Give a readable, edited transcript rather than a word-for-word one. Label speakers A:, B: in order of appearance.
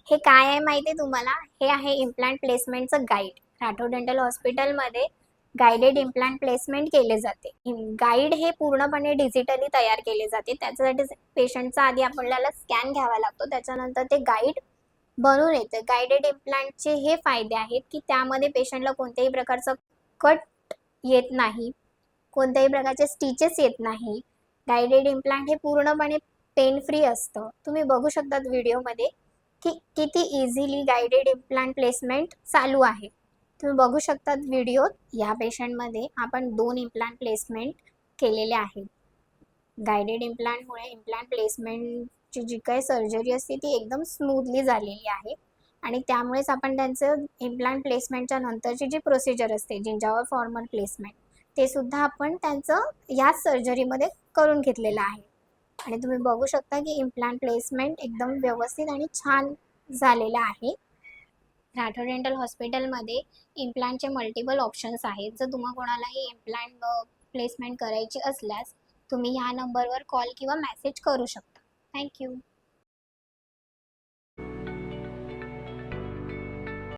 A: हे काय आहे माहिती आहे तुम्हाला? हे आहे इम्प्लांट प्लेसमेंटचं गाईड. राठोड डेंटल हॉस्पिटलमध्ये गाइडेड इम्प्लांट प्लेसमेंट केले जाते. गाईड हे पूर्णपणे डिजिटली तयार केले जाते. त्याच्यासाठी पेशंटचा आधी आपल्याला स्कॅन घ्यावा लागतो. त्याच्यानंतर ते गाईड बनून येतं. गाइडेड इम्प्लांटचे हे फायदे आहेत की त्यामध्ये पेशंटला कोणत्याही प्रकारचं कट येत नाही, कोणत्याही प्रकारचे स्टिचेस येत नाही. गाइडेड इम्प्लांट हे पूर्णपणे पेन फ्री असतं. तुम्ही बघू शकता व्हिडिओमध्ये की किती इझिली गाइडेड इम्प्लांट प्लेसमेंट चालू आहे. तुम्ही बघू शकता व्हिडिओत. या पेशंटमध्ये आपण 2 इम्प्लांट प्लेसमेंट केलेले आहेत. गाइडेड इम्प्लांटमुळे इम्प्लांट प्लेसमेंटची जी काही सर्जरी असते ती एकदम स्मूथली झालेली आहे आणि त्यामुळेच आपण त्यांचं इम्प्लांट प्लेसमेंटच्या नंतरची जी प्रोसिजर असते जिंजावर फॉर्मल प्लेसमेंट ते सुद्धा आपण त्यांचं याच सर्जरीमध्ये करून घेतलेलं आहे. आणि तुम्ही बघू शकता की इम्प्लांट प्लेसमेंट एकदम व्यवस्थित आणि छान झालेलं आहे. राठोड डेंटल हॉस्पिटलमध्ये इम्प्लांटचे मल्टिपल ऑप्शन्स आहेत. जर तुम्हा कोणालाही इम्प्लांट प्लेसमेंट करायची असल्यास तुम्ही ह्या नंबरवर कॉल किंवा मेसेज करू शकता. Thank you.